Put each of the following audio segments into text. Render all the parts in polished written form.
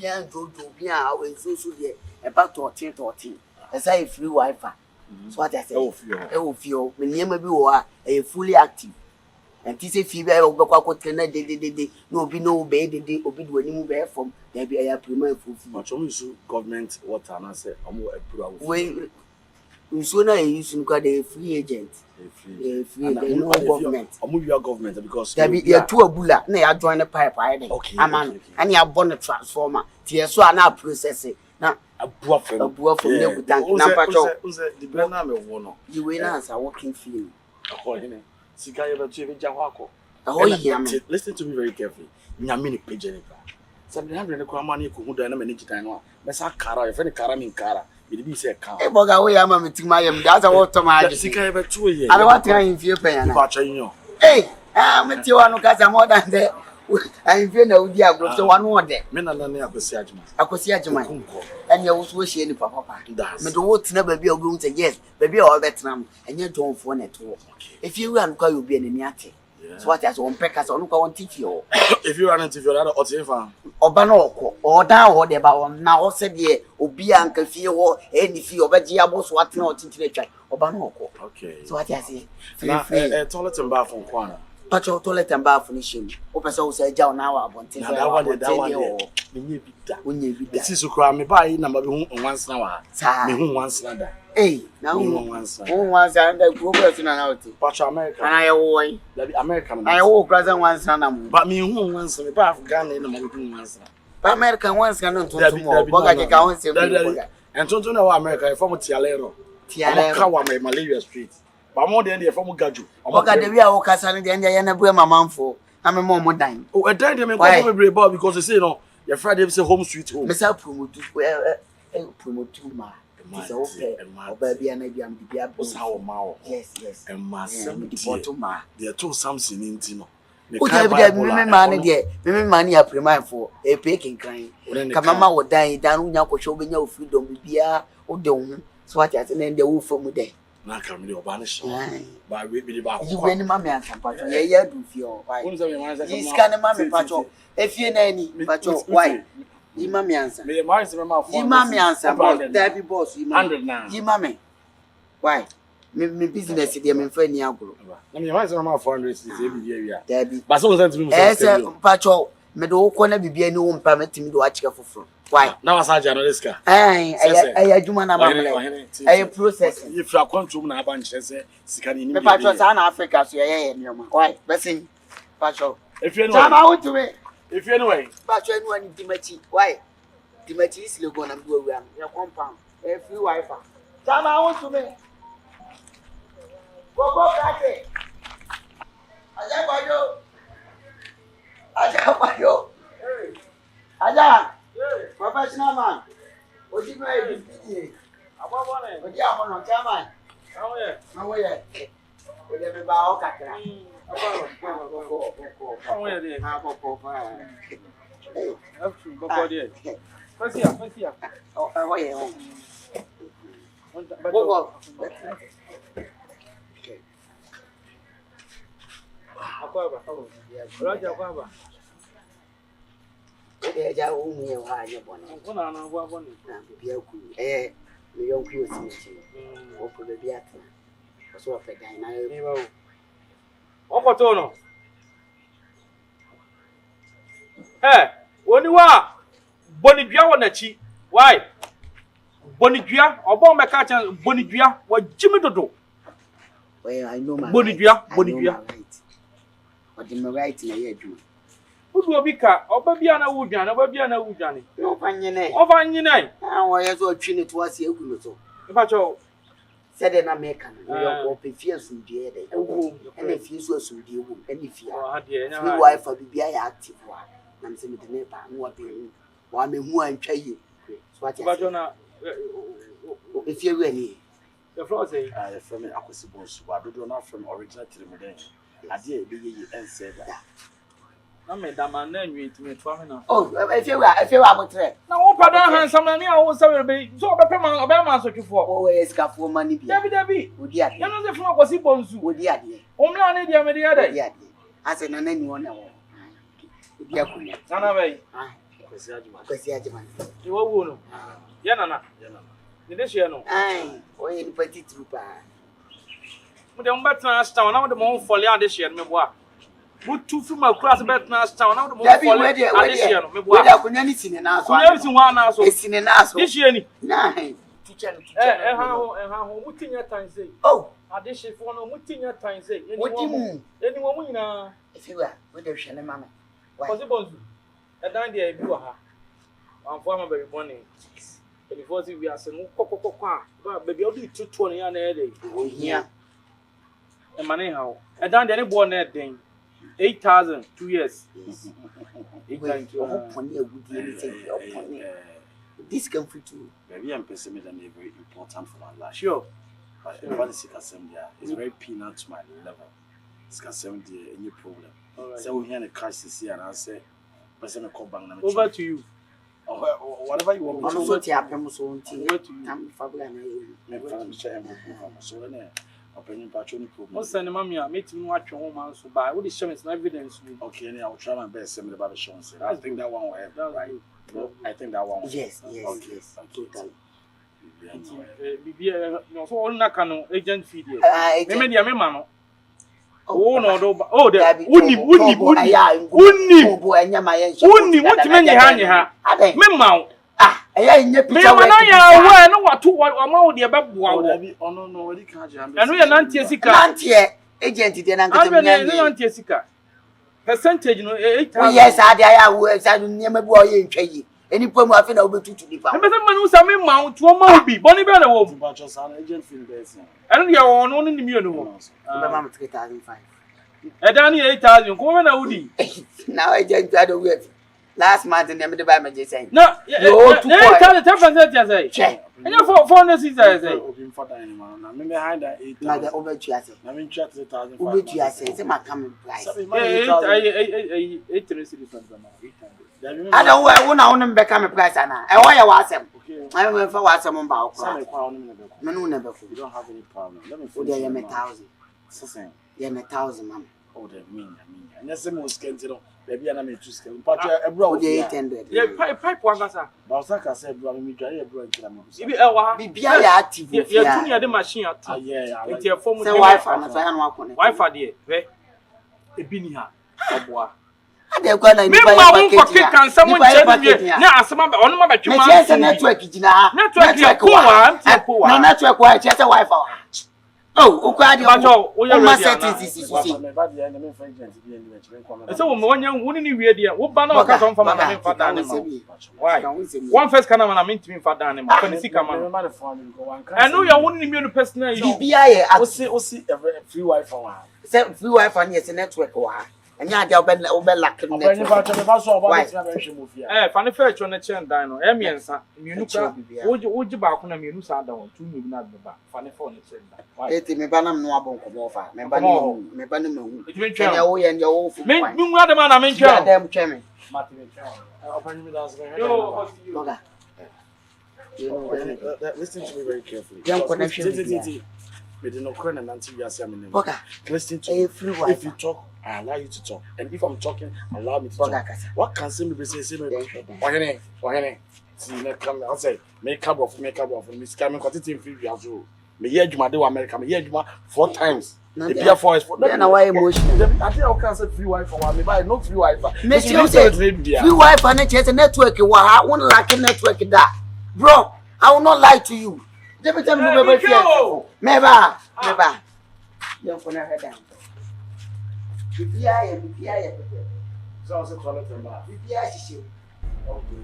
can't go to be out in so about 14. As I free Wi-Fi. So what I say, oh, feel, when you may be fully active. And this is female over what can I did no be no baby, obey when you move from there be a premier for much only government what I say, I'm more a sooner you soon got a free agent. No government. I'm with your government because there be a tour bullet. Nay, I join the pipe. Okay, I'm on, and you have born a transformer. Tears so are now processing. Now, a bluff from there with the banana one. You will answer working field. Listen to me very carefully. Nyamini pigeon. 700 money could do any time. Messa Cara, if any Karamin Cara. It be said, "Hey, Boga, we are meeting my that's a water my sick over 2 years. I don't want to invite you. Hey, I'm with you on because I'm more than there. I feel no dear, so one more day. Men are none of the Sajman. I could see at my uncle, and you was wishing papa. But the words never be a room to yes, baby, all that time, and you don't phone at all. If you run, call you be an yati. So what has one peckers or look on teach you? If you run into your other or Obano or down or the bound now said ye, Obi Uncle Fio, any few of a diabos what not into the check. Obano. Okay. So what I say? Toilet and bath from Kwana. But your toilet and bath finishing. Open so say down now. I want to when you be this is to cry me by number once now. Me once another. Hey, now once and progress in an outing. But America and I away. American. I walk rather once and but me once and a gun in the once. But American once cannot do more. Boga can't say and don't know America from Tialero. Tialero, Malaria Street. But more than the former Gaju. Boga the real Cassan, the Indiana Brema man for. I'm a more dying. Oh, I died him because they say no. Your Friday is a home sweet home. Miss promote promote ma. It's okay. And baby and I am the was how mouth. Yes. And my son, the bottom ma. They are two something in Tino. Money a prime for a peking crying. Kamama would die down Yako showing your freedom be a or don't. So what has an end the wolf from day. Not coming to banish. But we believe you when mammy and some patron. Yeah, do feel. He's kind of mammy patron. If you any, but why? You mammy answer. You mammy answer about Debbie boss. You mammy. Why? Me business idea me friend Niagro. I mean, why is my 400 every year? Debbie. But so that me. Yes, patron. Me do corner be any one permit me to watch for front. Why? Now as I journalist ka. I do man am. I process. If you are control na bank say sika ni. Me patron South Africa so yeah why? Person patron. If you know. Come out to me. If you anyway. Patron no any Dimati. Why? Dimati is logo na do we am. Your compound. Free Wi-Fi. Come out to me. Go back. Aja. Aja. Professional man. What you made? What you have on chairman? Oh, yeah. We never bow. Ja umi ya waje bona. Bona na gwa bona. Na bibia ku. Me yon ku osi. O ko bibia ta. So wa feda na e ba o. Okoto no. Oni wa bonidua wo na chi. Why? Bonidua, obo meka cha bonidua wa jimi dodo. Well, I know my bonidua. What the right na ye do. Who will be car or baby and a woodjan, or baby and a woodjan? No, Fanyine. How I saw chin it was your good. If I told said an American, or fears from the other, and if you saw some dear woman, and if you are your wife or be active one, I'm saying the neighbor, what being one who I'm trying. What if you're any? The floor say, I from an acquisitions, but I do not from original to the modern. I did be and said that. I made that man then you to me. Oh, if you are with her. Now, pardon, handsome, and I was sorry, so a payment of Bama so for always got for money. Debbie, would you? You know the floor was supposed to, would you? Only on the other. I said, no, anyone. None of it. Kwesi Ajman. You won't know. Yanana. Did she know? Aye, or any petty trooper. But the better Ashtown, now the more folly this year, me boy. Put 2 from my class better Ashtown, now the more folly this year, me boy. I couldn't anything in us. One hour, it's in an ass. This year, 9. Teacher, how much in your time say? Oh, I did she for no much in your time say. What do you mean? Anyone winner? If you were with the Shannon Mamma. Possible. A dime there, you are. I'm former very morning. And if we are saying, but baby, I'll do 220 a day. Yeah. And money how? I done any born that thing. 8,000, 2 years. This can fit too. Maybe I'm pessimistic very important for my life. Sure. But everybody sick assembly is very peanut to my level. It's assembly any problem. So we hear the crisis here and I say, person call bank. Over to you. Whatever you want. I'm so tired. So I'm opinion patron problem. What's the name? Meet me watch your home so by all the showings and evidence. Okay, and I'll try my best send about the show. I think that one will help, right? I think that one. Yes. Totally. No, so all Nakano agent feed you. Maybe the Amano. Oh no, oh, there wouldn't what to many hanya. Memount. I ain't your picture. I know what to what amount the above. Oh no, we can't. And we are not Jessica. Agent, then I'm not Jessica. Percentage, 8,000. Yes, I work. I don't never boy in Chay. Any poem I feel over to the power. The man who some mount to a movie, Bonnie Bella will be much as an agent feel best. And you are on in the mules. 3,500. A Danny 8,000, come on, Audi. Now I just got a word. Last month, and never the Bible just saying. No, you tell the temperance as I say. And you're for this is as I say. I'm behind that 8,000. Over to us. I mean, 3,000. Over to us, it's my coming price. 8 I don't want to become a price. And why I was him. I went for what someone about. You don't have any problem. Let me put them 1,000. Yeah, 1,000, ma'am. Oh, that mean. And that's the most scandal. Maybe I'm not too scared. But a bro, 800. Yeah, pipe one, sir. Bausaka said, bro, me try a bro. Be active. You're doing the machine. Yeah, it's your former wife. Wife, dear. A binia. They're going to be can someone tell me now? Some of the network. Network, why just a wife. Oh, so when you read what banner come from my father? Why? One first can I mean to me father and I know you're one immune personally. I will see a free Wi-Fi. Free Wi-Fi is a network. And yeah, they'll be like a funny fetch on the chain dino. Emians, would you back on a minus down 2 million at the back? Funny phone. It's me banam no abon komofa. Me banam. It means you and your old me the man I mean them chairman. Listen to me very carefully. Young connection. Listen to me. If you talk, I allow you to talk. And if I'm talking, allow me to talk. What can somebody say? I'll say, make up of me scamming quantity free as well. Me hear you, America. Me hear you 4 times. The peer for is for then why emotional? I think I can say free Wi-Fi. Me buy no free Wi-Fi. Me say free Wi-Fi. Network network. I won't like a network that, bro. I will not lie to you. Every time you remember fear. Never. Don't put her down. BPI. So I said toilet and bath. BPI is shit. Okay.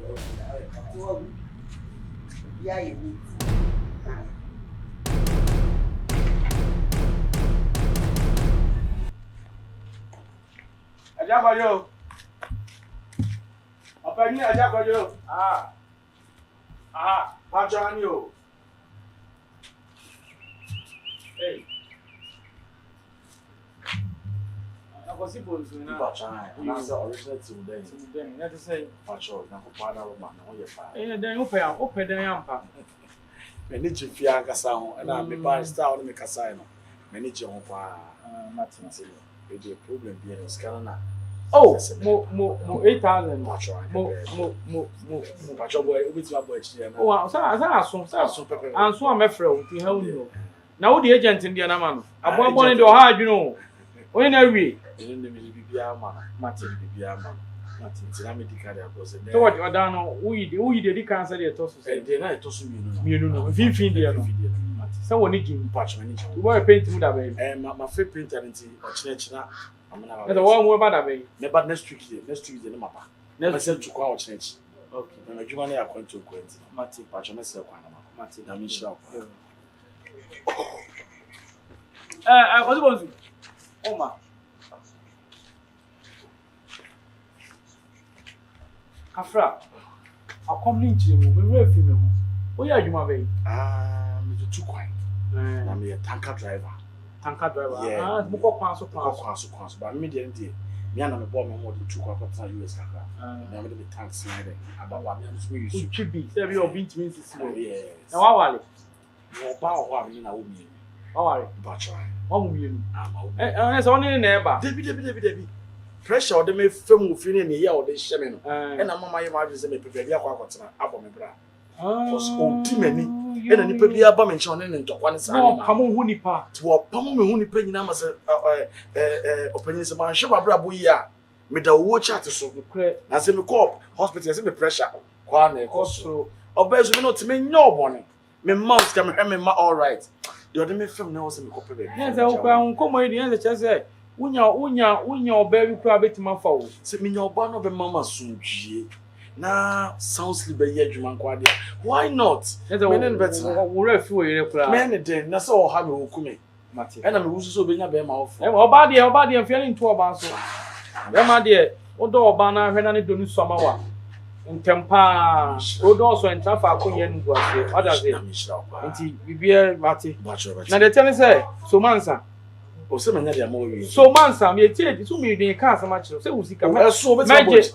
BPI is Ajabayo. Apani Ajabayo. Pajanyo. Hey. I was able to original today. Let us say, Pacho, Nakopada, then open the yampa. Many Fiaga sound, and I may buy style and make a sign. Many John, nothing. It's a problem being a scanner. Oh, mo 8,000. Mo. Pacho boy, we to boy here. Oh, so pepper. And so I'm afraid to help you. Now the agent in the Anamano. I born in the hard, you know. When I read, in the Bibia Martin Bibia Martin, so what you are done, we did the cancer the tosses. And then I toss you know, if you feel the someone needing parchment. You were painting with a baby. And my favorite painter in Ochinechina. And the one more about a baby. Never next week, in the map. Never said to call change. Okay, and you want to go to Quentin. Martin Parchment, Martin, I mean, shop. What was it? Oh, ma. Afra, I'll come into you. We will film. Oh, yeah, you may be. Too quiet. I'm a tanker driver. Yeah, Moko, but immediately, me and I'm a bomb more than 2 quarters US. I'm going to be tanks sliding about 1 minute. You should be. There will be twins. Yes. Now, how are you? Your power, I mean, I will be. How are you? Bachelor. What will you? And it's only in there, Debbie. Pressure or they may film with you in the year or they shaman. And I'm on my marriage, they prepare your quarter up on my bra. Was old too many. And then you put the album and John and to one side. Come on, Hooney Park. To a pump me Hooney Penny numbers opinions about Shabba Brabuya. Made a watch at the so. As in the corp, hospitals in the pressure. Quane, also. Or bears not to me no bonnet. My mouth can hear me all right. The other film knows in the copy. Yes, I'll come away the end of the chest. Unya baby private my foul. Sit me your barn of a mama soon. Now, sounds like a Juman Quadia. Why not? Many days, that's all how you come. And I'm also being a bear mouth. Body and feeling 2 hours. My dear, although Bana had any done summer. In Tempa, also in Tafa, Koyan was others. We be Marty. Now they tell me, say, so Mansa. So Mansa, me take to me the car so much. So we see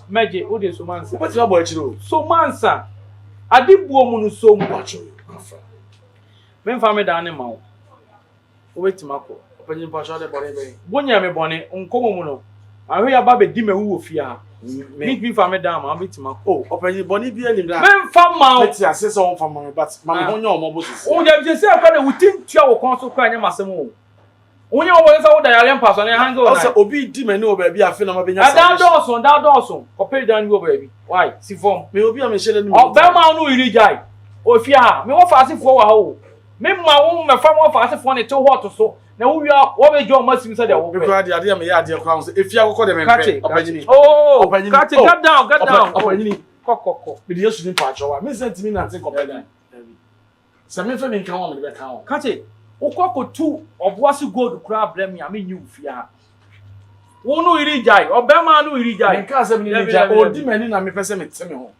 magic, what is so Mansa? What's your boy? So Mansa, I did woman so much. Men family animal. Wait, Marco. Open your passion body. One year, my bonnet, uncommon. I hear about the dimmer who fear. Make me family down, I'll be to my open your bonnet be any men from Mount. I say so from my but my own mobile. Oh, you just say I would think you will console crying myself. When you always out there, I am passing a hand over. Obi demon, no baby, I feel I'm being a Dawson, or pay down your baby. Why? See form, may be a machine. Oh, Belma, no, you die. Or if you are, me what fast for a hole. Me, my woman, my family fast for it too hot or so. Now we are what your must inside the open. If you are calling them, oh, cut down. Cock, with the shooting patch or Miss Sentiment and think of that. Some information come on the back. Cut it. Okoko 2 of what's go to crab blame me, I mean you fear. Won't no irijai, or Bema no irijai. Because I'm or demanding a me person. If you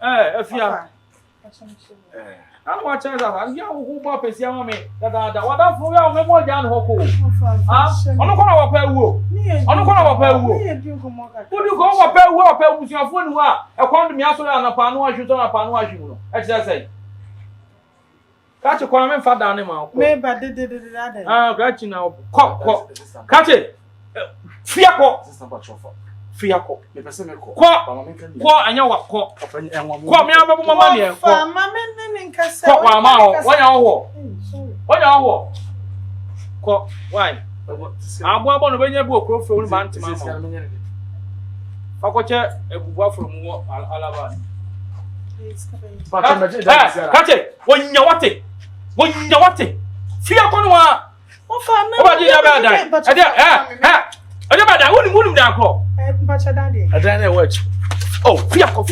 are, I don't want to tell you, who bought a young me that what for your more down Hoko. I'm not going to pay wool. I'm not going to pay wool. Would you go up a pay with your phone? I called me also on a panua, shoot on a panua, you know. As I say. Catch a comment for the animal. Maybe I did that. Ah, catch now. Catch it. Fiaco. Fiaco. Qua, I know what caught. Qua me up my money. What Qua, why? I'm going to bring your book from Bantam. Facocha, a book from Alaba. Catch it. When you want it. When you want it, fear Conwa. What did you about that? I never wouldn't down call. I don't watch. Oh, Fiaco.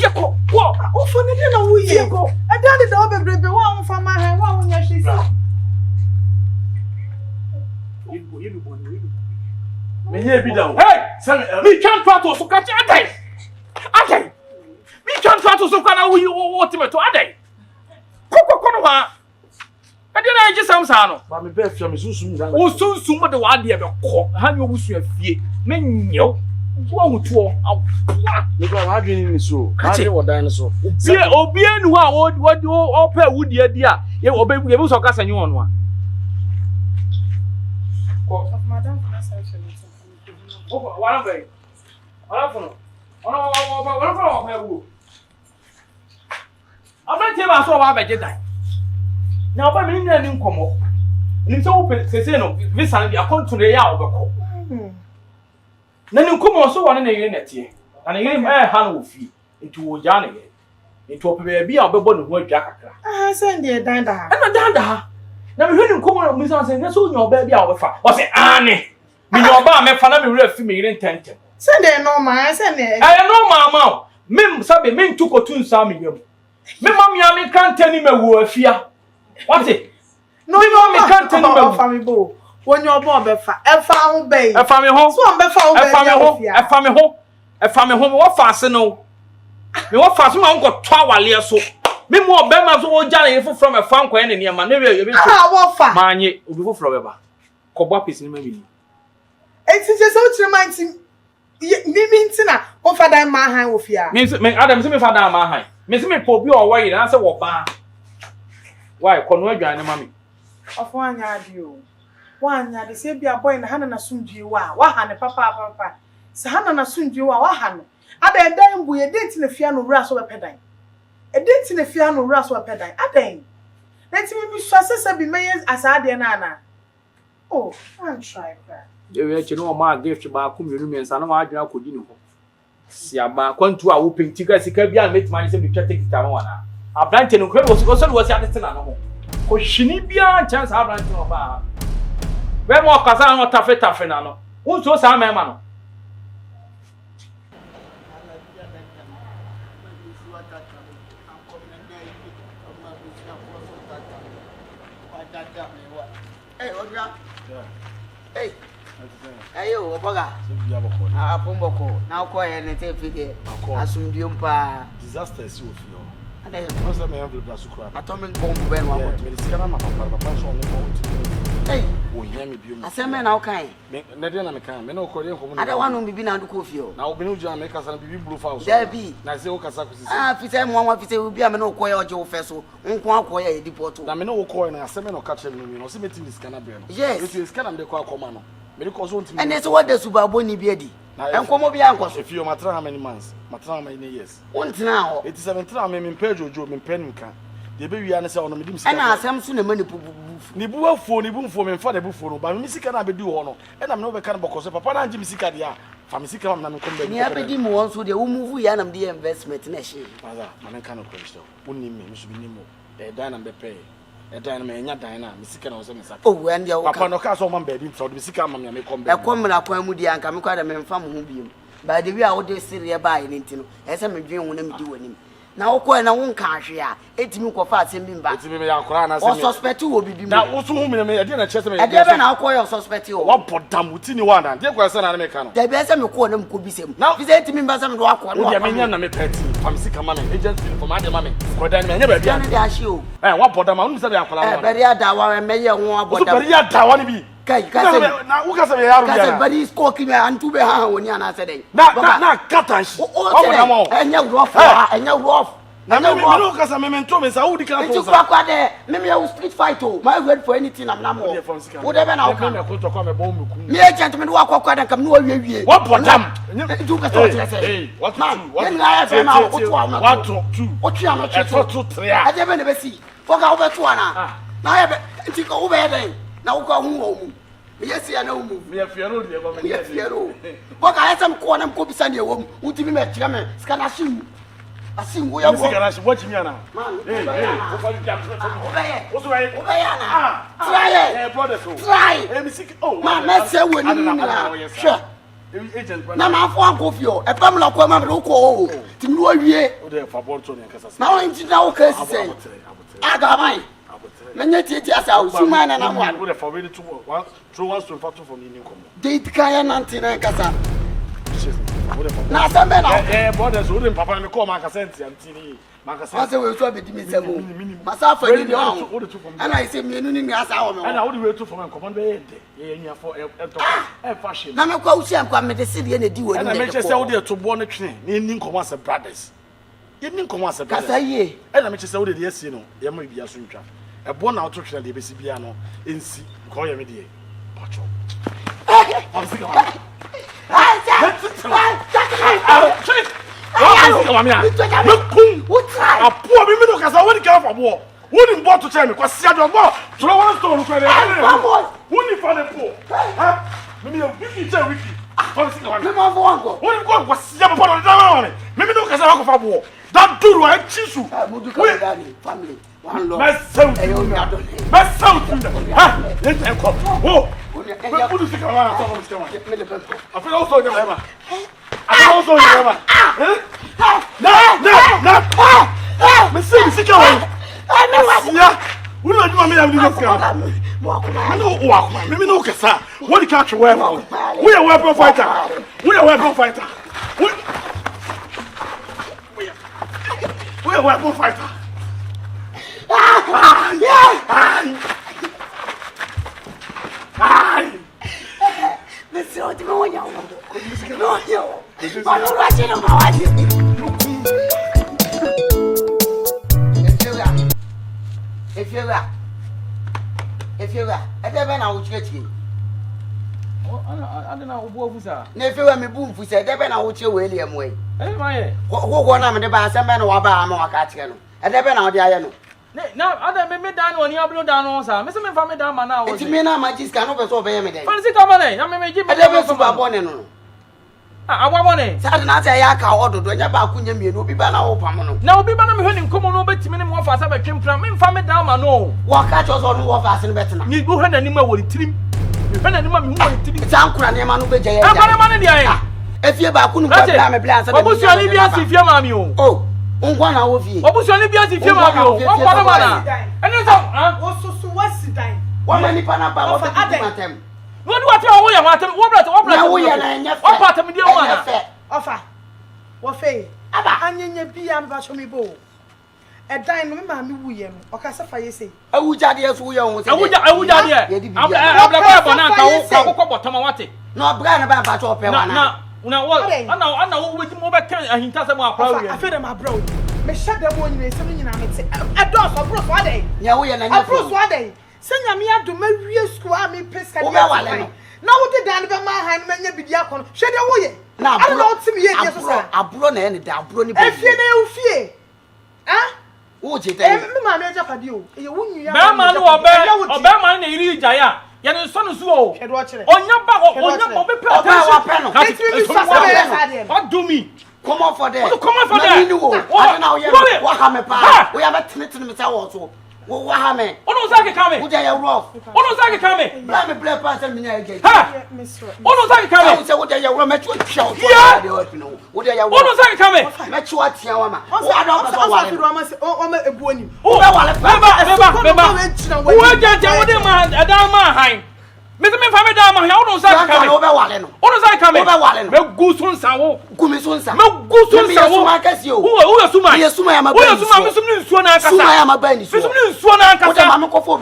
What? Oh, for the dinner we go. I done it all the one from my hand. One when she said, hey, me can't try to catch a day. Okay, me can't try to catch a ultimate to a day. Coco. I didn't just some sano. But my best from soon. Oh, soon, but the one dear, how you wish your feet. Men, yo, one to all. Because I didn't so. Catch it or dinosaur. See, or be any what you all pair would dear. You obey me, you also cast a new one. Madame, oh, one of them. Ora for no. Ora for wo. Aba tie ba so wa ba je dan. Na oba me nna ni nkomo. Ni so wo sese no visa no dia konto ya obekọ. Na ni nkomo so wona na yire netie. Na ni yire ha no wo fi. Nti wo ja na ye. Nti opebe bia obebo ne ho adwa kakra. Send the dan da. Na dan da. Na me hwe ni nkomo mi so say na so nya oba bia obefa. O say ane. Me nya oba me fa na me wura fi me yire ntentem. Send the normal, send the. Normal ma. Me sabe me ntuko tu nsa me yam. Me mam ya me kan tani me wo afia. What it? No, you know me can't tell you family bo. When your bomb befa, e fa ho be. E fa me ho. So befa ho be. E fa me ho. E fa me ho. E fa me ho. What fast no? Me what fast ma nko to awale so. Me mo be ma so wo jare ye from e fa nkwan ne ne ma. Na we be. Ah, what fa? Manye, obi fo from beba. Ko bo pese ni ma bi. Enti se so tire man ti. Mi ntina, o fa dan ma han wo fia. Me Adam se me fa dan ma han. Me se me po bi o wo yi na se wo ba. Why kono adwane mami ofo anya ade o wa anya de se bia boy na hana na sumdue wa ha ne papa se hana na sumdue wa ha no ada dan bu ye date na fia no wura so be pedan e date na fia no wura so be pedan adan na ti mi so asesa bi meye asade na na oh I'm try that ye we chi no ma gift ba ku mienu mensa na ma adwana kodi ni ho sia ba kwantu a wo pentika sika bia na metima ni se bi twete kita ma wana Abrante no kwe wo so wo si ade na no ho ko hwini bia chance abrante no ba we mo kasa no tafe na no wo so sa ma no Hey Odra hey ayo oboga apomboko na ko ye ne te fige asumdie mpa disaster is you feel. Ade What's that man have the crap? atomic bomb ben wa Me the na papa so on the hey wo hear me bi o. aseme na okan Me na dey na me kan me na okori nkomo ada wanu bibi na nduko fio na obi no jua me kasa na bibi blue foul so. Dabi Na say o kasa kusisi. fite mo wa fite obi a me na okoye oje wo fe so nko akoye e deport Na me na okoi na aseme na okache me no se meti this kana be no. Yes. It is kana me kwa akoma no. Me dey cause on timi. ene so what the super boni bi edi enkomo bi anko so If you matter how many months, matter how many years. wontina ho 87 me page ojo me pen nka. De be wi ane say ono me dim sika. ena asem so na mani pupupu Ni bu afo ni bu mfo me mfa de bu fo no ba me sika na be di ho no. Ena me no be kan bokoso papa na nji me sika de a. Fa me sika mam na me kom be. ni abedi mo won so de wo move ya nam de investment na she Maza, man kan question. Woni me so bi ni mo. E dan na be pay. E dan na me nya dan na me sika na wo se me saka. oh and ya Papa no ka so man be di mfa de sika mam ya me kom be. e komra kwan mu di anka me kwa da me mfa mo ho biem ba de wi a wo de sire ba ye ntino e se me dwen wo na me di wanim na wo ko na wo nka ahwe a etimi ko fa asem bi mba Etimi me ya kora na se o me. suspect wo bibi mu Na wo so hu me me e de na chese me. e de be na ko yo suspect wo wa bodam uti ni wa na. De ko se na me ka no. da be se me ko na me ko bisem Now- bi se etimi mba se me do akọ Wo dia me nya na me peti. Fa me sika ma me. Agent feel for ma de ma me. Ko dan me nya ba bia. na de ahwe o Wa bodam anu se be akola no. be ria da wa me ye ho So aboda bari ya da wa ni bi. kai ka se Na wo ka se be ya ru ka se ya. bari score ki me antu be ha woni ana se den Na katan shi. o bodam o. enya rough enya rough Na me no ka se me mento me sa wo di kan It's to kwa kwa de me me street fight o my wait for anything am na mo wo de be na o ka me ko to kwa me bo mu ku. me agent me do akwa kwa de kam no wie Wa bodam. do ka so tire say Hey, what to do? What na ya na o to am na What to do? o tu am na E to to tria. a de be ne be si fo ka o be to ana na ya be nti ko o be den na wo ka hu o mu me yesi ya na o mu Me afia no de ba me. me yesi ya ro fo ka ya sam ko na ko bisa ne wo mu uti bi me kire me ska na shim asim wo ya Me wo sika na shi watch me ana. man Hey, wo fa di jam. obeye Wo so right. obeye na try it Brother so. try Me sika. Oh. ma me se wo ni mu na hwe Agent brother. na ma fo anko fio e pam la ko ma me ko o tim no awie O de fa ball to ne kasa. na o nti na o ka si sei aga mai na nya titi asa o suma na na mo Wo de fa we to one through one to fa to for ni nkomo. date kan ya nanti na kasa Wo de fa. na asambe na brother so de papa me call ma kasa nti antini. Ma kasa. ase we so abedi mi semu masafa ni ni o ana ise mi enu ni asa o me And I would wait to for my command be there for a fashion. na me kwa usi am kwa me de sire na di woni And I make say wo dey to bo no twe ni nin komo as brothers. You nin komo as brothers. kasa ye And I make say wo dey dey see no, ye ma bia so ntwa. E bo na auto twe dey be si bia no, ensi ko ye me dey. Pacho. I'm sick of it. poor me no cause I want to care for war. Wouldn't bought to tell me because I don't know. So I want to wouldn't for the poor. Huh? Maybe a wiki tell wiki. Wouldn't go was Yamapon down. Maybe no cause I want for war. That do I choose you. Family. One Lord. Myself. Huh? Let them come. Oh. What do you think about I feel also never. I feel also never. No. Me see me go. Yeah. We don't do me am this guy. I know walk. Me no kasa. What the catch wear? We are weapon fighter. We are weapon fighter. We are weapon fighter. Listen, what do you want? If you are, I never know what you I don't know who sir. Never me boom for said, never know what you William way. Eh, my. Who one am the bass and man or Obama catching? I never know the iron. Now, other me down on your blue down on, sir. Mr. Me family down now. It's me now, my just can't oversee me. Fancy company. I may give me never super bonnet. I want it. Saturday, I can't order to your back when you will be banner open. Now, be banner him come on over to minimum of us. I came from me family down. No. Walk at us on war fast and better. You go ahead and you will trim. You find any man who it's Uncle and Yaman who be jay. If you're back, couldn't have a blast. What was your Libya if your mammy? Oh, one hour of you. What was your Libya if your mammy? And you know, what's the time? One many panapa of the what do I want? What part of me? Offer. What fay? Anya be am bash me bo. A dine with mammy William, or Cassafay say. I would judge us we own. I would, I'm like, no, Bran about Patrol. Now, what? I know with more back and he doesn't want to. I feel my bro. Me shut the one in something I say. A dog for Bruce one day. Yeah, we are not Bruce one day. Send me out to marry school. I mean, piss. Now, what the damn man hand men be diacon. Shed away. Now, I don't know to me yet. I brought any down. If you know fear. Ah? Would you tell me, Mamma Japadu? You wouldn't. Bearman or Bearman, they read Jaya. Yan son is low. On your back, what do me? Come on for that. Come on for that. We have a tenant also. What happened? What was I coming? Would I rough? What was I coming? Let me play pass and again. What was I coming? So what are you met you shout? What are you? What was I coming? Met you at Yama. I don't know. Mr. Me family down my house coming over Wallen. What was I coming over Wallen? No goosun sawo. Gumisunsa. No goosun sawo. Who are Suma? Yes, Suma. Who are Suma? Suma Suma. I am a bench. Suma Suma. What am I going for?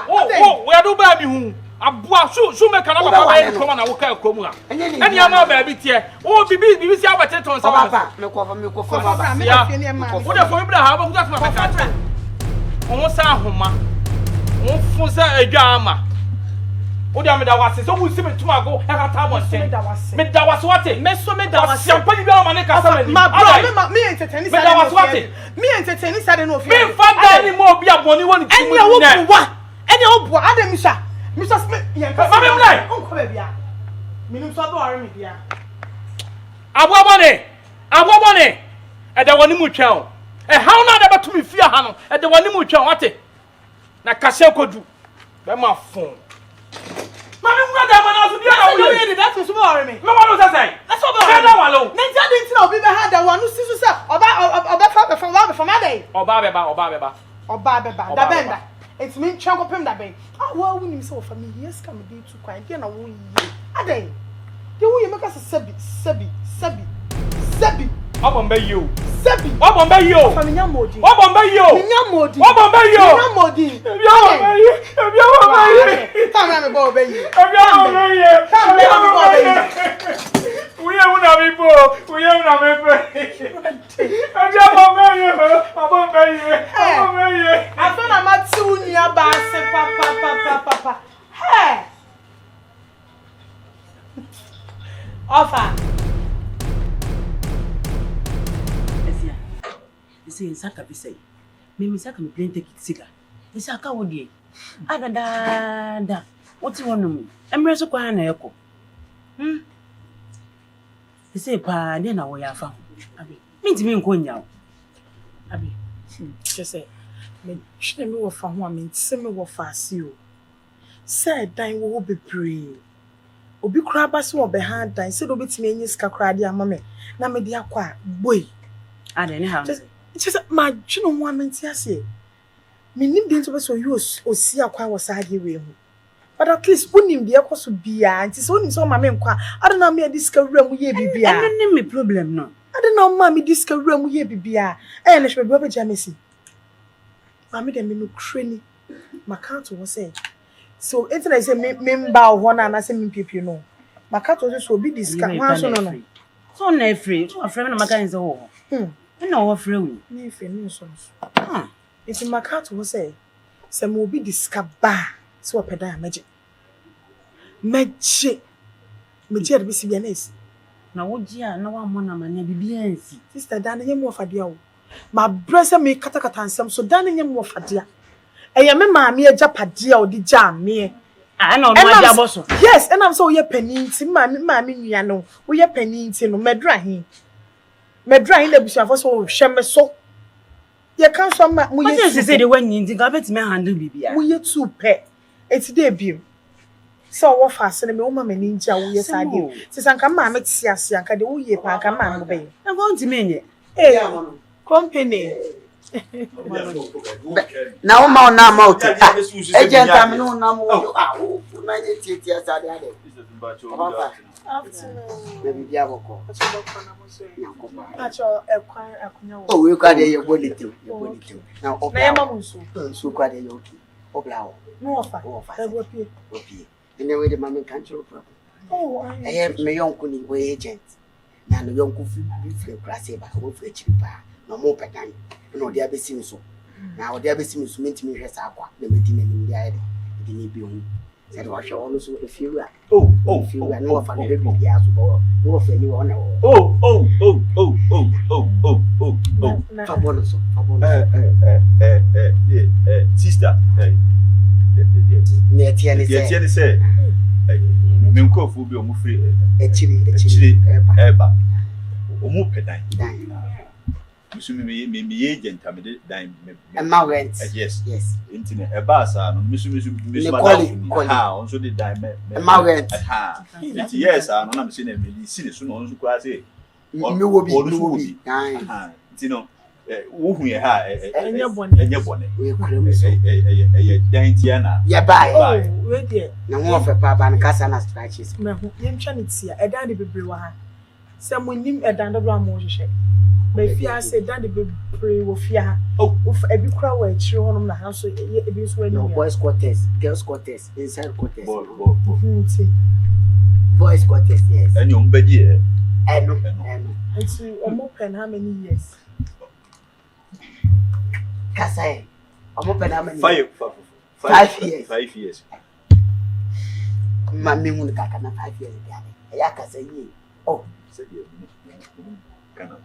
No, we are do baby who abua shoe make another baby come on awuka komura any ama baby tie o bibi si abate ton sa papa me ko baba wo de for ibra ha ba kuta ma ka tra o sa ahoma o fun sa adwa ama o de ameda wase so wo si me tuma go e ka ta mo sen me da wase wate me so me da wase ampa ni bi ama ne ka sa me me entertain sa me entertain sa de no fi me fa da ni mo bi aboni woni tumu ni na any old boy, Adam Mr. Smith, Uncle Bia. Minimum so worry me, Abwabone, and the one mu chow. And how not about to me fear Hano, and the one mu chow, what it? Na Kaseko do. By my phone. Mammy, that was worry me. No one was say. That's all about alone. Then I didn't know people had the one who sees us about from my day. Or Baba. The bender. It's me chunk up him that bay. Oh, well, when you saw for me, yes, come be too quiet. Then I won't. A day. You will make us a sebby. Obombe you. Sebi. Obombe you. Familia modi. Obombe you. Minya modi. Obombe you. Minya modi. Obombe you. Obombe you. Come on, me obey you. Obombe you. Come me obey you. We are una people. We are una people. Obombe you. Obombe you. Obombe you. I thought I'm at 2 near Basse, papa. Hey. Offer. Say Saka be say. Me Saka me plane take siga. Saka wo die. Adada. What you want me? Emre so kwa na eko. Say pa dey na wo ya fa. Abi. Me ntimi nko nya. Abi. Just say me hwe me wo fa ho a me ntse me wo fa ase o. Say dan wo bebre. Obi kura ba se wo be ha dan se do betimi enyi sika kura de ama me. Na me de akwa boy. Ada ni ha. Just my junior woman ase. Me nim de nto be so you osi akwa wo sa de we hu. But at least unim de ekoso bia nti so unim so ma me nkwa. I don't know me diska wura mu ye bibia. I don't me problem no. I don't know ma me diska wura mu ye bibia. Eh na shwe be be jamesi. Ma me de me no kreni. Ma count wo say. So internet say me mba ho na na say me pipi no. Ma count wo so obi diska ho so no no. So na free. So free na maka nze ho. No wo free we. Me free no so. If ma count wo say mo obi diska ba so opeda meje. Meje de bisi bia na esi. Na wo gia na wa mo na manya bibia nsi. Sister Dan nyem wo fadea wo. Ma brese me katakata nsem so Dan nyem wo fadea. Eye me maami ajapadea odi ja me. Ah na no aja boso. Yes, and I'm so ye paninti maami nua no. Wo ye paninti no medra hin. Medra hin da busuafo so hwe me so. Ye kan so ma mo ye. What say the one nti ga betime handle bibia. Wo ye too pe. Eti dey biem. So wo fa se me wo ma mani nja wo ye sade. Sisanka maami tia ase anka de wo ye pa anka maami be. Na go ntime nye. Company. Now, ma na mouth. Agent, I'm no number. Na je titi asade ade. Baby Diaboko. Oh, we got a body too. Now, so quite a yoki. Oblao. No offer. And then with the mammy control problem. Oh, I have my young Kuni agent. Now, the young Kufi will class about who for a cheaper. No more pagan. No, they are seen so. Now, they are seen to meet me as aqua, the meeting in the idea. It didn't be on. Said, wash also a few. Oh, you are no fun. No for you on. Sister. Tieni say. Menko fu bi omu free. Echiri eba. Omu pedan. Me agent am de dan me. Rent. Yes. Internet. Eba sa no misu ha on so de dan me. Rent. Ha. Yes, no na me say na me si so no so kwa say. Me wo bi. Ha. Ntino wo hu ye ha enye bone we krem so dan tia na ye bai we de na wo fe papa na kasa na scratches me hu ye ntwa ne tia edan de bebre wa ha se mo nim edan do am wo hwehwe me fia se edan de bebre wo fia ha wo ebi kura wa akiri honom na ha so ebi so ani boys quarters girls quarters inside quarters boys quarters yes and you mbedi e no until open how many years Kasai. I'm open how many? 5 years. 5 years. Mami mun kaka na 5 years gani. Ya Kasai ni. Oh, say you kana.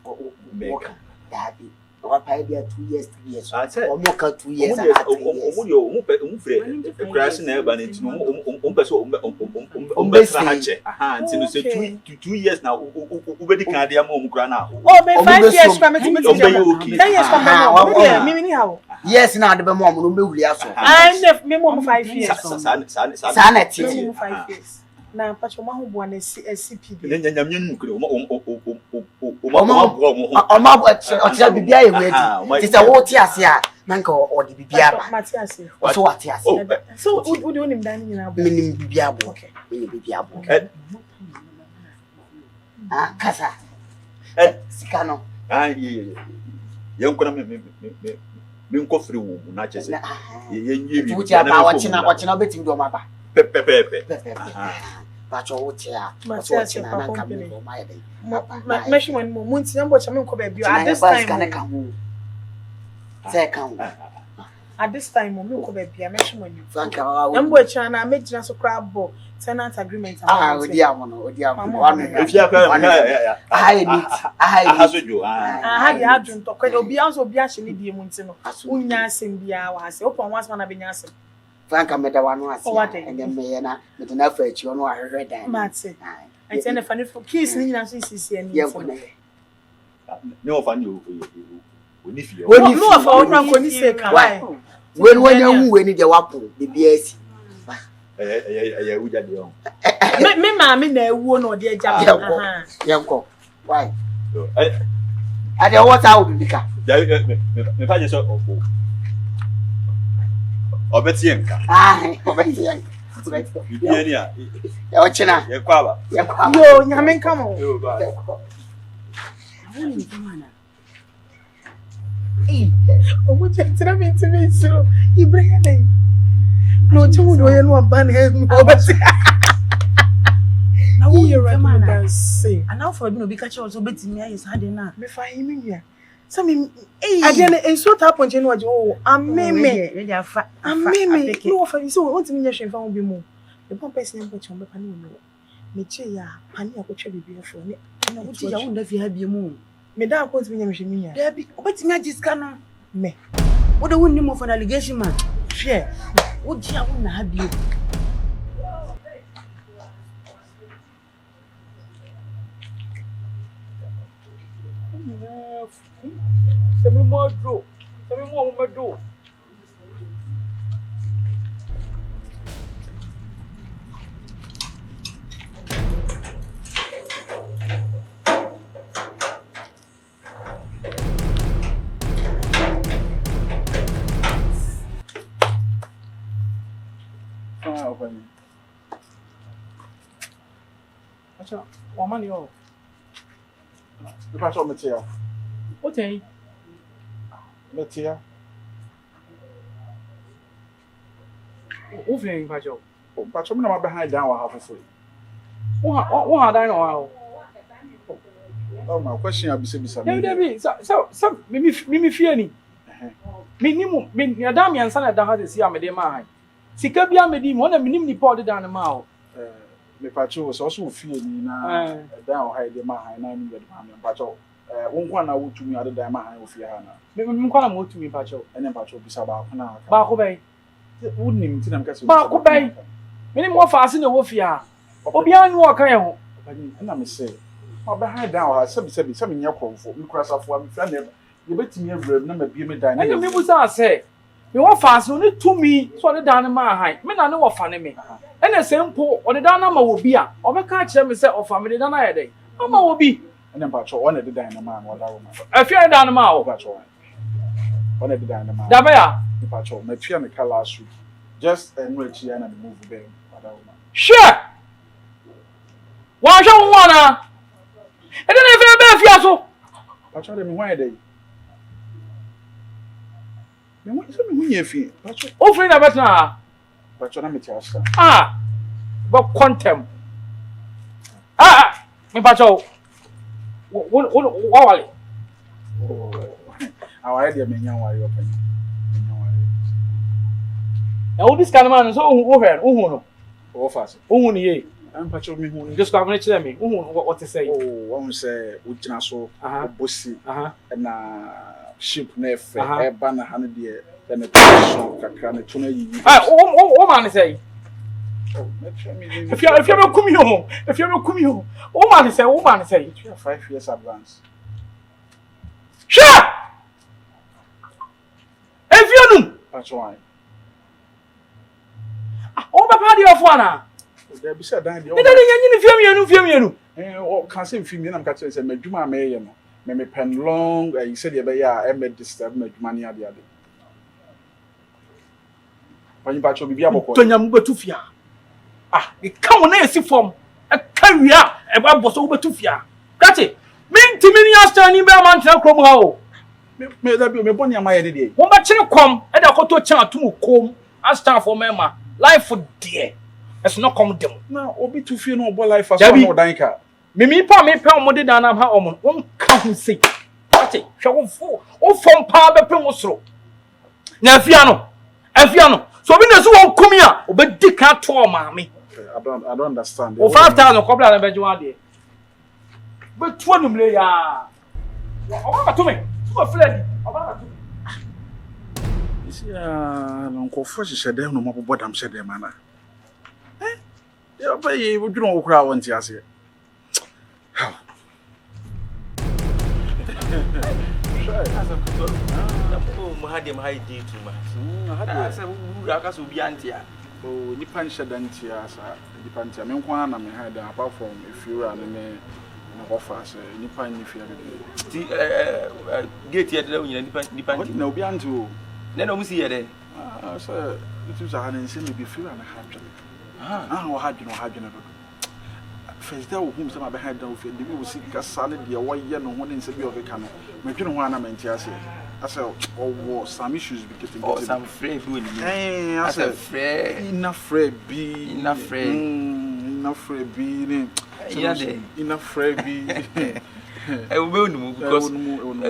Moka. Dabi. Wa pa dia 2 years, 3 years. O moka 2 years and 3 years. Omu frɛ crash na eba nti no pɛso tra ha che. Aha, nti no say 2 years na ubedi kan dia ma omu kra na. Oh, be 5 years from me. 10 years from now. Me how? Yes, now the mom no be wuli aso. I never me mom 5 years. Sa na ti. 5 years. Na pacho ma ho bo na CPD. Nyam nkure o bibia ye wedi. Ti se wo ti ase a na nka o di bibia ba. Matiase. O so wati ase. So wo do nim dan nyina bo. Minim bibia bo. Minim bibia bo. Ah, kasa. Sikano. Young Conam, Minko free woman, not just which are watching a betting do mapa. Pepe. But your chair, watching my measurement moments, and watch a milk baby. At this time, come. At this time, milk baby, I measurement you. Frank, I'm watching and I made just a crab ball. Tenant agreement. If you have I had to talk. It'll be also be actually the Montino. Unyasing be ours. Open once when I've been asking. Frank, I met the one was and then Mayana with an effort you know I read that. Matty. I send a funny for kissing and no fun you. When you know for when you say, when you need your wapu, the BS. Me, mammy, no one or dear Yanko. Why? I don't want out of the car. If I just saw Obetienka. Obetienka. Yo, Yaman, come on. Oh, what you tell me to me, so you bring a name. No, you know, ban him. Now you're right, man. Say, and now for me, because also betting me, is hard enough. Me find him here. Some again, and so happened, you know, oh, I'm me. I'm me. No, for you, so what me, you found be more. The one person put on the panel. Me, ya, Panny, I could be beautiful. And I would say, I wonder if you have your moon. Me, that was me, Machine. There be, what's me, just can me. What the winning of an allegation, man? Share. Would you have you? Tell me more, Drew. Tell me more, Drew. Acha, woman, yo. The pastor material. Okay. Material. Who pastor? Pastor, me na behind down wa half free. Who had I know? Oh, my question I be say. Debbie, so me fear ni. Minimum, me madam yansa na da ha dey am dey man. Sika bia me di mo na minim ni pod da na ma o. Me pacho so fear ni na down ha dey man na mi dey man pacho. Wonkwa na wotumi ade dan ma han ofie ha na. Me nkwa na mo wotumi pacho. Ene pacho bisa ba ko na. Ba ko bai. Wonnim ti na mka so. Ba ko bai. Me ni mo fa ase na wo fie ha. Obi anu o kan ye ho. Na me say. Oba ha dan ha se me nya kromfo. Me kura safo am fia na ye betimi awura na mabie me dan na. Ene me busa ase. Me wo fa ase oni tumi so de dan ma han. Me na ne wo fa ne me. Ene se mpo o de dan na ma wo bi a. Obeka kire me se ofa me de dan na ye dey. Ama wo bi. And pacho one the dynamite or that woman. I fear dynamite, pacho. One the dynamite. Dabaya, the pacho, my fear me color shoot. Just enrich here and move the woman. Sure. Why don't wanna? And then if you're so. Pacho, them why they? Me want some me fee. Pacho. Oh, friend, I bet na. Pacho, na me tell you. Ah, but quantum. Me pacho. What wale? Our idea menya wale open. Now this kind of man so who no. O fast. Who ni ye? Am pacho me hu. Just come na chile me. Who what to say? Oh, one say ugina so bosi. Na ship na efe e ba na han de na position kakra na tuna yi. O man say. If you ever come here, oh man say, you have 5 years advance. Sure. If you know, that's why. Oh, my party of one. There be said that you can't say film. I'm catching say, "Medjuma may me pen long." You said you be I made disturb money at the other. When you patch up, be able to. Tonyam go to fear. Ah, you come on, see from a career about boss over to fear. That's it. Minti mini Ashtown ni be man tena krom ha o. Me da bi me boni ama ye de. Won ba kire kom e da koto chan atum kom Ashtown for mema life there. It's not come dem. Na obi tu fie no obo life aso no dan ka. Me pa o de dan na ha o mo. Won ka hu sei. Ati hwe wo fo. O fom pa be pe wo soro. Na afia no. So obi na so won kumi a obedi ka to o maame. I don't understand. O 5,000 kobla na be jwa de. Be tuo numle ya. Oba to me. So Fred. Oba to me. Isi no ko fo hye dem no mo bodam hye dem ana. Ya ba ye wo dwon wo kura won ti ase. Oh, Nipan Shadantia, Nipantia, Menkwana, me had apart from if you are in offers, Nipan if you get yet, Nipan, no, beyond to. Then I see it. Sir, it was a hand and send me few and a half. I had you know, had you never. First, there whom some behind down, we will see a solid, the away, and one in Sabio of a cannon. Make you want to maintain. I said, oh, some issues because some free food. I said, enough free be enough free be enough free be. I will move because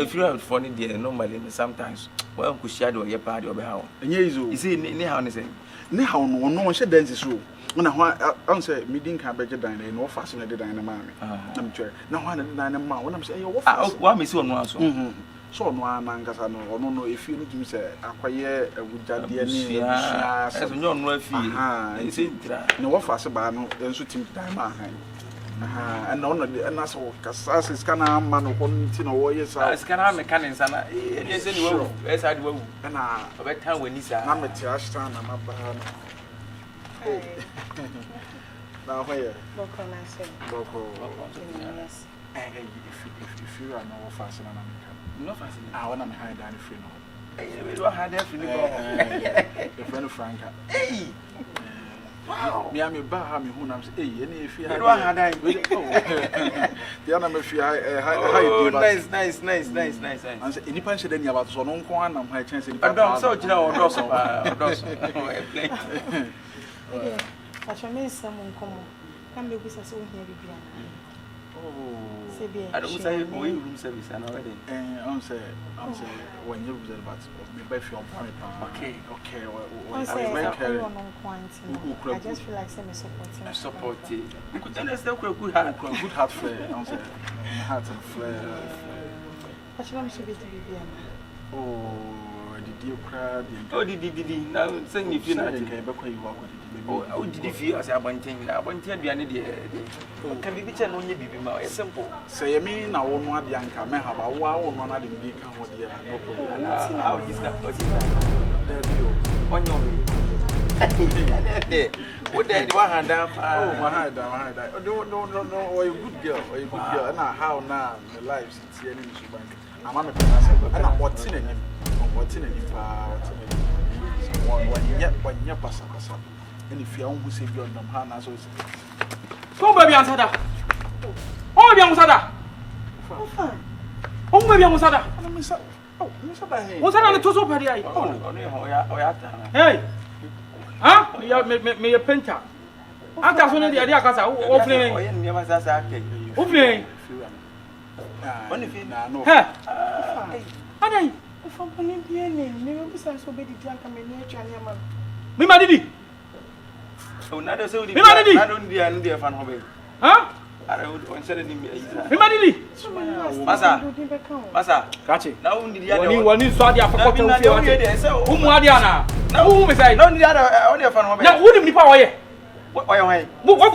if you have funny there, normally sometimes, well, could shadow your party or how. And you see, anyhow, no one should dance is true. When I answer, me didn't have better than no fascinated than a mammy. I'm sure. No one and 9 months when I'm saying, what is one also? So no anangas no if you do say akwaye awudade ani as no no fi isi no wo fase ba no enso tim dan ma han and no and as kasa skana ma no konti no wo yesa skana mechanics ana e say ni wo e say wo na obetan wani sa na meti Ashtown na maba no na where Boko na say Boko yes if you are no fase na no fast. I want to hide down free now. We don't have that free now. The friend of Franca. Hey. Wow. Me am a bar me who nam say hey any if you don't have that. The other me feel nice. And say any punch then you about so no ko am high chance any. I don't so jina o do so. I shall make some come. Can be with us here bibia. I don't say room service and already. I'm say when you observe but me buy for point. Okay. I just feel like some support. You could tell us the good heart flair. I'm say heart and flair. I should be oh, did you cry? Oh, did now saying if you not oh, did you feel as I want to be an idiot? Can be bitch and only be simple. Say, me now, one young can have a wow, one of the big what dear. How is that? On your way. What day do I hand down? Oh, my hand down. No, or a good girl, and how now the lives it's here in the bank. I'm on a and I'm watching him. When you're passing. And if you are who save your Namhana, so Come baby answer that. Oh, young Sada. Oh, baby, I'm Sada. Oh, what's that on the two party? Hey, huh? Me a painter. I'm just one of the idea casa. Opening. Opening. Hey, from Olympian, never besides obey the drunk and nature. Me, my didi. Oh, not so. Me, my didi. I don't be an India fan of it. Huh? I would send him. Me, my didi. Masa, catch it. Now, one is so dia for cotton. Who Madiana? Now, who is I? Don't the other only a fan of it. Now, who did me power? What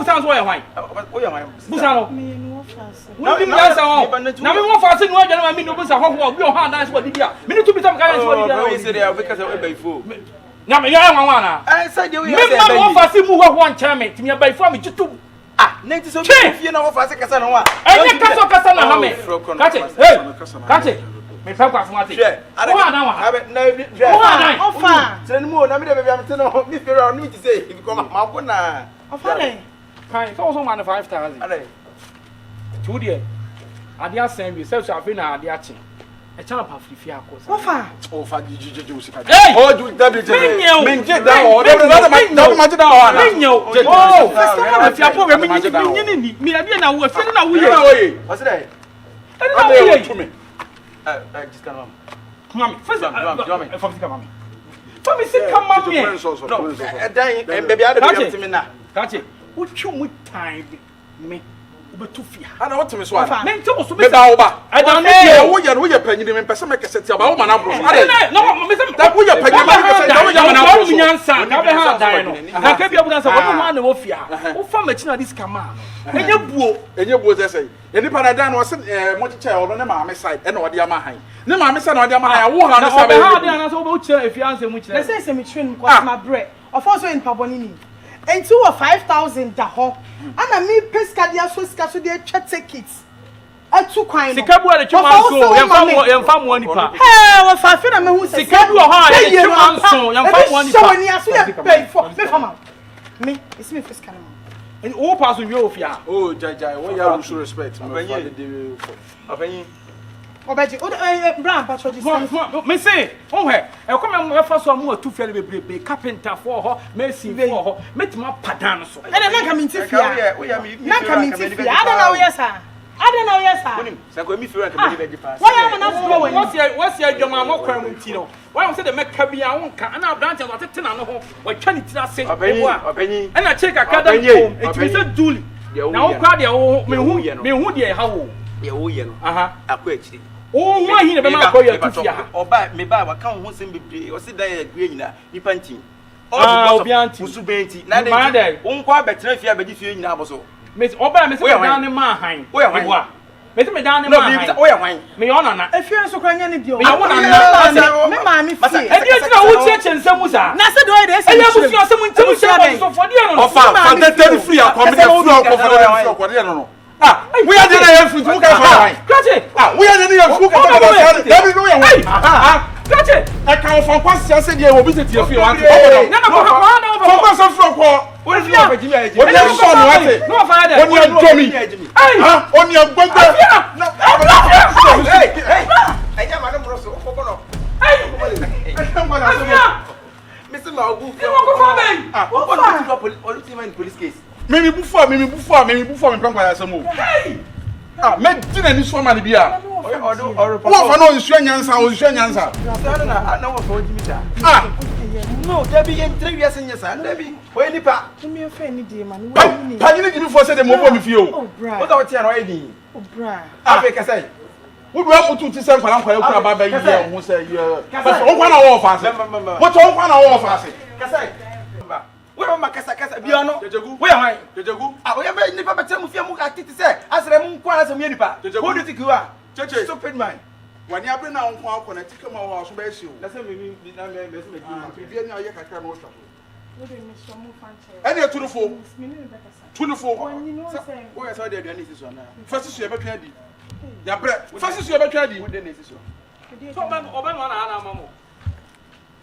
sounds why? Busano. Now, we must now we want fasting. Why don't I mean no business? How we are nice what did you? Me to be some kind of because I will fool. Now, me young one. I said you want fasting move one chairman to me by from it to next so you know what fasting can one. I can't catch it. Hey, catch it. Me papa from what? I don't know. Offer. Send more. I mean, I'm telling you, if you're need to say, if you come up, Offer. Fine. It's also 5,000. 2 dear. ade asan bi se so afi na ade ache e chala pa fifi akosa Ofa. Ofa jiji usika. Hey! Oh, you that be. Menje da o. Don't imagine that one. Menyo. Oh, first time afi apo we me ni. Me ade na wo afi na wo ye. What's that? Ade na wo ye. Just come on. Mami, first Come mami. For me say come mami. No, then baby I don't be me now. Kache, wotwe mu time me obetufia. Ana what me so ana. Me nte wo so Me ba wo ba. I don't know. Wo ye panyi me pese me kese tia ba wo ma na bro. No, me say that wo ye panyi me kese tia wo ya ma na bro. Wo nyansa, ka be ha dan no. Na ka bia bu nyansa, wo ho na wo fia. Wo fa machine dis kama. Enye buo say say. E nipa na dan no se mo chiche o no ne ma me side e na odi ama han. Ne ma me side na odi ama han. Wo ha no sa be. Ha dan na so wo chire efianse mu chire. They say me train because my bread. Of also in Pabonini. And 2 or 5,000 da ho. And me pescadia so scaso de chat tickets. A 2 coin. Sikabu ale chuma so, yemfa mo nipa. Hey, wo fa fe na me hu se. Sikabu ha ale chuma so, yemfa mo nipa. So ni aso ye pay for. Me fama. Me, it's me pescana. And all pass on your ofia. Oh, jai, what you should respect. Abenyi. Obeji, Brown patro dis. Me say, oh he, e come me fa so mo atu fia bebrebe carpenter for ho, mason for ho, metima padan so. E na ka minti fia. Na ka minti fia. Ada na wo yesa. Ada na wo yesa. Wonim, sako mi fira ka be di pass. Why am na flow when? What's your adwuma mo kwa mu ti no. Why am say the meka bia wonka, na branch wa tete na no ho, wa twa ni tira se. Obenyi. E na check academy home, e ti say Julie. Na wo kwa de wo me hu de ha wo. De wo ye no. Aha. Akọ akiri. Oh, why he never ma call you to fear? Oba me ba wa kan ho sem bebre. O se dan ya gre nyina nipa ntin. Obi anti. Musu benti. Na de. Won kwa betena fie abaji fie nyina aboso. Me oba me se dan ne ma han. Wo ya hwan? Me se me dan ne ma han. Wo ya hwan? Me yo na. E fie so kwanya ne dio. Me yo na. Me ma me fie. E di na wo tie chen mu sa. Na se do e de se. E ya busu asem ntim se so for dia no. Ofa, fantastic free akọmede free akọmede no. Ah, we are the food who can find. Catch Ah, we are the food can find. There is no way. Catch it. I can from pass just say will visit your field. No, Focus on from What is your Virginia? What is your son? No, father. On your dummy. On your bunker. No. Hey. I am Madam Rosso. Hey. Mr. Magu. Police case. Maybe before me prank by some move. Hey! Ah, me dinner this woman be here. Or for no insurance or insurance. I know for Jimmy. Ah, no, there be 3 years in your son. There be where any pa. Me a friend any day man. can you give me for say the mobile with you? Oh, bra. What about you already? Oh, bra. I say. Would we put to send for about by you who say you. But one hour fast. What 1 hour fast? Kasai. Where am I kasa biano? Where am I? Ah, we am nipa betem fie mu ka titi say asere mu kwa asem ye nipa. Who do you think you are? Stupid man. When you have been on connect come our so be you. Na say me na me me be be na ye kakra no twa. No dey me so mu fanche. Any to the phone. Me no better say. To the phone. When you know say. Where say dey aduane isi so na. First you be twa di. Ya bre. First you be twa di. Who dey isi so. So man oba no na ana mamo.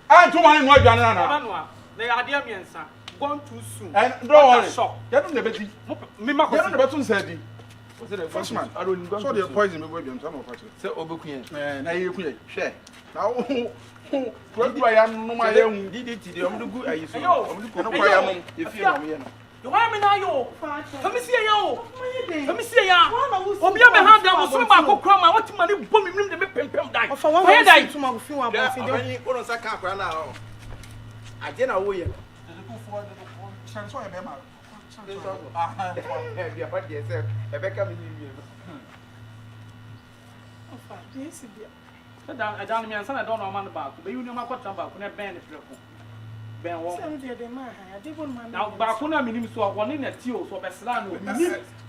Ah, to man no aduane na. Oba no a. Na ade amiensa. Gone too soon. And don't worry. You don't never see. Me ma You don't never tun say di. What's the First man. I don't So the poison me boy dem some of it. say obekun. Na ye ku ye. Share. Na Kwadwo ya no ma ye hu. DDT de omdu gu ayi so. Ayo. Omdu ko No kwa ya mom. e fie na me ye no. You want me now yo? Let me see ya. Let Let me see ya. Obi am hand down so ba ko kra ma what money bom mi dem pempem die. For one Where die? to my feel one Yeah, boss. when you don't say can kwa na ho. Aje na wo ye. Chance why be ma. Yeah, but yes, Rebecca me you. Ofa, yes bia. I don't me answer I don't know man back. But you know ma kwata back na ben the preko. Ben wo. Say dey man ha. Dey bon man. Now back na minim so woni na ti o so be sla no.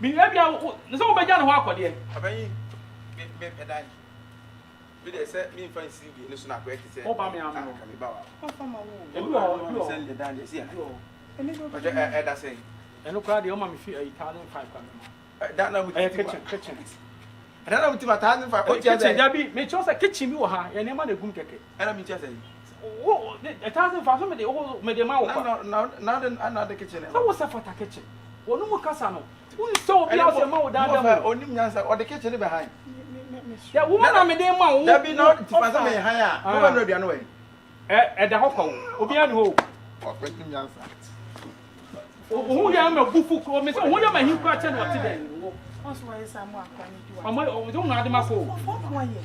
Me e bia so wo be ja no ho akode. Abayi me pedai. We dey say me fancy bi no so na kwete say. Oba me am. Ka me ba wa. Ofa ma wo. Ebi o. Send the down there see. Emi go. But that say. Eno kra de o ma me fi 8,500 kwa me. That na we kitchen. And then I'm to my 1,500. What you Kitchen say? there be me chose kitchen bi wo ha. Ye ne ma na gum keke. And I'm just saying. Oh, 1,500 me de o me de ma wo. No, another kitchen. So what's for the kitchen? Wonu mu kasa no. Won so obi ase ma wo dan dem. Onim nyansa o de kitchen behind. Yeah, woman na me dey ma wo. There be no tifasa me han a. Wo ba no aduane we. Da hokko. Obi an ho. Onim nyansa. Who ya me bufu ko me so who ya ma hin kwa che no ti den. Also why is am akwani diwa. Omo o don't na de ma fo. Why ye?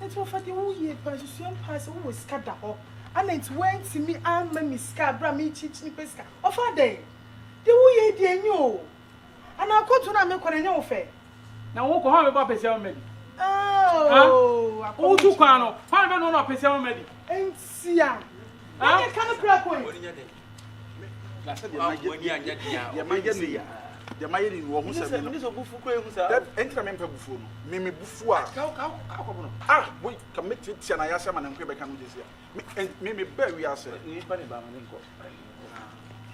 It's what for the who ye position pass who was scada ho. And it went to me and me ska bra me chichi peska. Of a day. The who ye dey nyo. And I go to na me kwani nyo fe. Na wo ko ha me ba pese o medi. Oh, o tu kwa no. Ha me no na pese o medi. Ensia. Ah, can crack one. Na se de maye anya dia. Ya maye ni ya. Ya maye ni wo hu se me. Ni so bufu ko ehu sa. Entra me mpa bufu no. Me bufu a. Ka no. Ah, boy, ka me tia na ya se ma na nkwe be kan je sia. Me ba wi ase. Ni pa ne ba ma ne nko.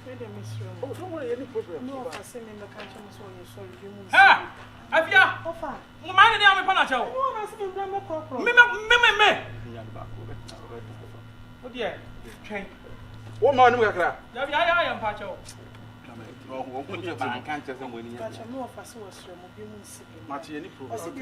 Me de misro. Oh, don't worry, any problem. No, I say me can chama so you sorry you move. Ha! Afia. Ofa. Mo ma ne dia me pa na che wo. No, I say me bra me kokro. Me. Ni ya ba ko be. O die. Twen. Wo ma onu kakra. Ya mpa che wo. Wo ko je ba kan che se mo ni ya. But no ofa so was mo bi mu nsi. Mate any problem. O se bi